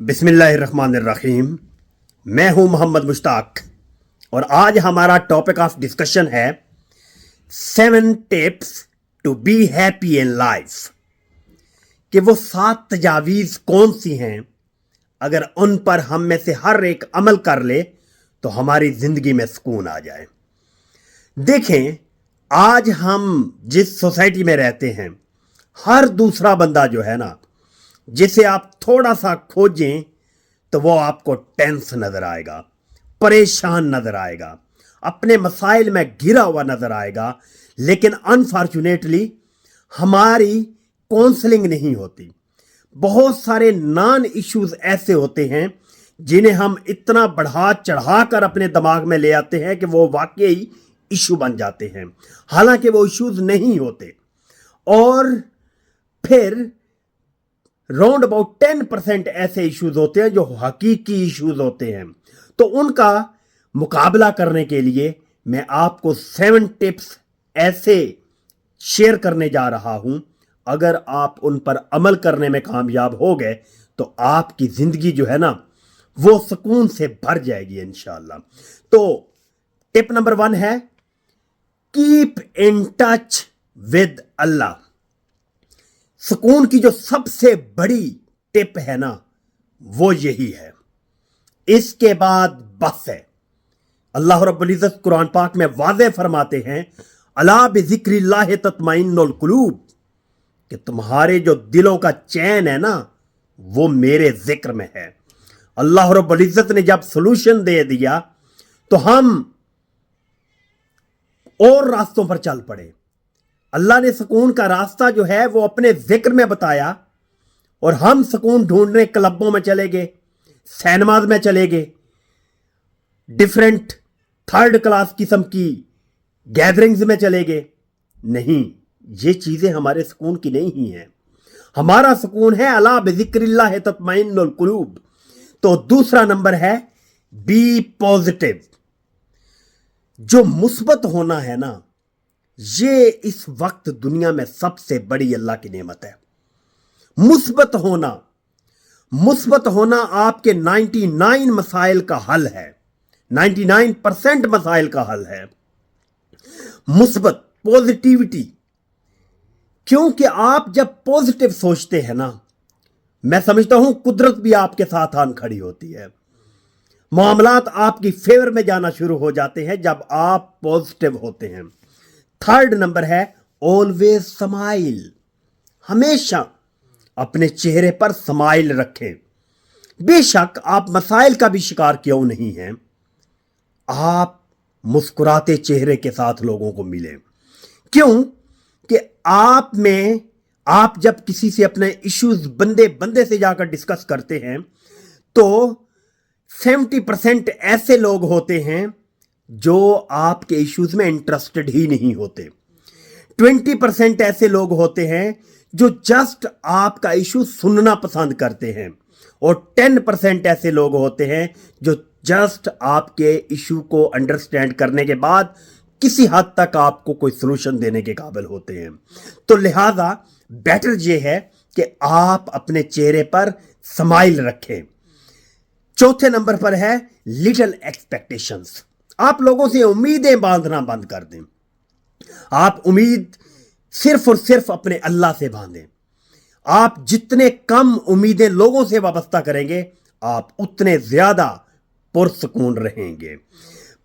बिस्मिल्लाहिर्रहमानिर्रहीम। मैं हूं मोहम्मद मुश्ताक और आज हमारा टॉपिक ऑफ डिस्कशन है 7 tips to be happy in life. कि वो 7 तजावीज़ कौन सी हैं, अगर उन पर हम में से हर एक अमल कर ले तो हमारी ज़िंदगी में सुकून आ जाए। देखें, आज हम जिस सोसाइटी में रहते हैं, हर दूसरा बंदा जो है ना, जिसे आप थोड़ा सा खोजें तो वो आपको टेंस नजर आएगा, परेशान नजर आएगा, अपने मसाइल में घिरा हुआ नजर आएगा। लेकिन अनफॉर्चुनेटली हमारी काउंसलिंग नहीं होती। बहुत सारे नॉन इश्यूज ऐसे होते हैं जिन्हें हम इतना बढ़ा चढ़ा कर अपने दिमाग में ले आते हैं कि वो वाकई इशू बन जाते हैं, हालांकि वो इश्यूज नहीं होते। और फिर राउंड अबाउट 10% ऐसे इश्यूज होते हैं जो हकीकी इश्यूज होते हैं। तो उनका मुकाबला करने के लिए मैं आपको 7 टिप्स ऐसे शेयर करने जा रहा हूं। अगर आप उन पर अमल करने में कामयाब हो गए तो आपकी जिंदगी जो है ना, वो सुकून से भर जाएगी इंशाअल्लाह। तो टिप नंबर 1 है कीप इन टच विद अल्लाह। सुकून की जो सबसे बड़ी टिप है ना, वो यही है। इसके बाद बस है। अल्लाह रब्बुल इज्जत कुरान पाक में वाज़ेह फरमाते हैं, अला बिज़िक्रिल्लाहि तत्मइन्नुल कुलूब, कि तुम्हारे जो दिलों का चैन है ना, वो मेरे जिक्र में है। अल्लाह रब्बुल इज्जत ने जब सॉल्यूशन दे दिया तो हम और रास्तों पर चल पड़े। अल्लाह ने सुकून का रास्ता जो है वो अपने जिक्र में बताया और हम सुकून ढूंढने क्लबों में चले गए, सिनेमाज में चले गए, डिफरेंट थर्ड क्लास किस्म की गैदरिंग्स में चले गए। नहीं, ये चीजें हमारे सुकून की नहीं हैं। हमारा सुकून है अला बिज़िक्रिल्लाहि तत्मइन्नुल कुलूब। तो दूसरा नंबर है बी पॉजिटिव। जो मुस्बत होना है ना, ये इस वक्त दुनिया में सबसे बड़ी अल्लाह की नेमत है। मुस्बत होना आपके 99 मसाइल का हल है, 99% मसाइल का हल है। मुस्बत पॉजिटिविटी, क्योंकि आप जब पॉजिटिव सोचते हैं ना, मैं समझता हूं कुदरत भी आपके साथ आन खड़ी होती है। मामलात आपकी फेवर में जाना शुरू हो जाते हैं जब आप पॉजिटिव होते हैं। थर्ड नंबर है ऑलवेज स्माइल। हमेशा अपने चेहरे पर स्माइल रखें। बेशक आप मसाइल का भी शिकार क्यों नहीं हैं, आप मुस्कुराते चेहरे के साथ लोगों को मिलें। क्यों कि आप जब किसी से अपने इश्यूज बंदे से जाकर डिस्कस करते हैं तो 70% ऐसे लोग होते हैं जो आपके इश्यूज में इंटरेस्टेड ही नहीं होते। 20% ऐसे लोग होते हैं जो जस्ट आपका इशू सुनना पसंद करते हैं। और 10% ऐसे लोग होते हैं जो जस्ट आपके इशू को अंडरस्टैंड करने के बाद किसी हद तक आपको कोई सोल्यूशन देने के काबिल होते हैं। तो लिहाजा बेटर ये है कि आप अपने चेहरे पर स्माइल रखें। चौथे नंबर पर है लिटिल एक्सपेक्टेशंस। आप लोगों से उम्मीदें बांधना बंद कर दें। आप उम्मीद सिर्फ और सिर्फ अपने अल्लाह से बांधें। आप जितने कम उम्मीदें लोगों से वाबस्ता करेंगे, आप उतने ज्यादा पुरसुकून रहेंगे।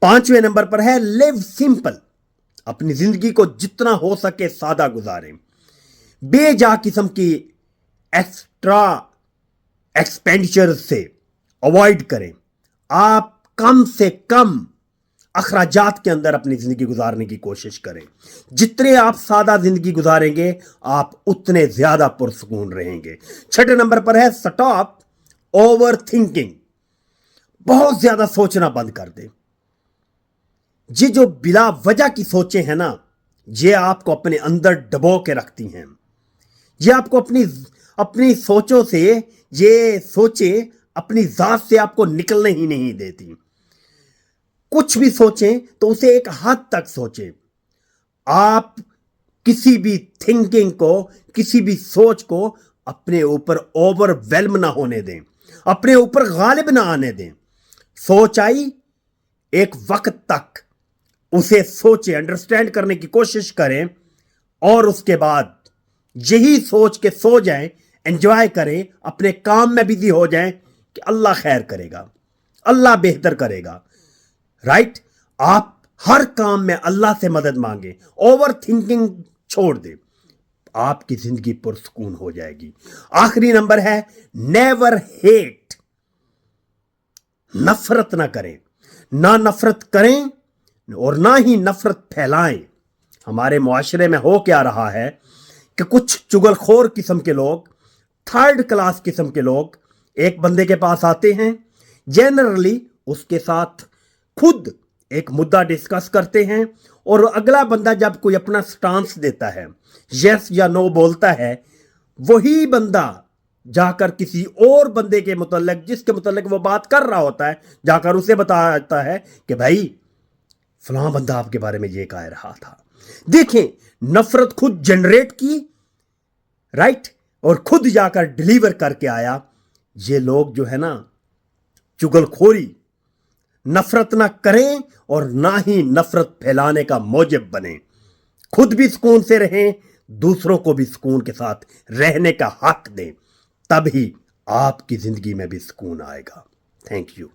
5वें नंबर पर है लिव सिंपल। अपनी जिंदगी को जितना हो सके सादा गुजारें। बेजा किस्म की एक्स्ट्रा एक्सपेंडिचर से अवॉइड करें। आप कम से कम अखराजात के अंदर अपनी जिंदगी गुजारने की कोशिश करें। जितने आप सादा जिंदगी गुजारेंगे, आप उतने ज्यादा पुरसुकून रहेंगे। 6ठे नंबर पर है स्टॉप ओवर थिंकिंग। बहुत ज्यादा सोचना बंद कर दें। ये जो बिला वजह की सोचें हैं ना, ये आपको अपने अंदर डबो के रखती हैं। ये आपको अपनी सोचों से, ये सोचें अपनी जात से आपको निकलने ही नहीं देती। कुछ भी सोचें तो उसे एक हद तक सोचें। आप किसी भी थिंकिंग को, किसी भी सोच को अपने ऊपर ओवरवेल्म ना होने दें। अपने ऊपर गालिब ना आने दें। सोच आई, एक वक्त तक उसे सोचे, अंडरस्टैंड करने की कोशिश करें और उसके बाद यही सोच के सो जाएं, एंजॉय करें, अपने काम में बिजी हो जाएं कि अल्लाह खैर करेगा, अल्लाह बेहतर करेगा। राइट? आप हर काम में अल्लाह से मदद मांगे, ओवर थिंकिंग छोड़ दे, आपकी जिंदगी पुरसकून हो जाएगी। आखिरी नंबर है नेवर हेट। नफरत ना करें, ना नफरत करें और ना ही नफरत फैलाएं। हमारे मुआशरे में हो क्या रहा है कि कुछ चुगलखोर किस्म के लोग, थर्ड क्लास किस्म के लोग एक बंदे के पास आते हैं, जनरली उसके साथ खुद एक मुद्दा डिस्कस करते हैं और अगला बंदा जब कोई अपना स्टांस देता है, यस या नो बोलता है, वही बंदा जाकर किसी और बंदे के मुतल्लिक, जिसके मुतल्लिक वो बात कर रहा होता है, जाकर उसे बताता है कि भाई फलां बंदा आपके बारे में ये कह रहा था। देखें, नफरत खुद जनरेट की, राइट, और खुद जाकर डिलीवर करके आया। ये लोग जो है ना, चुगलखोरी, नफरत ना करें और ना ही नफरत फैलाने का मौजब बने। खुद भी सुकून से रहें, दूसरों को भी सुकून के साथ रहने का हक दें, तभी आपकी जिंदगी में भी सुकून आएगा। Thank you.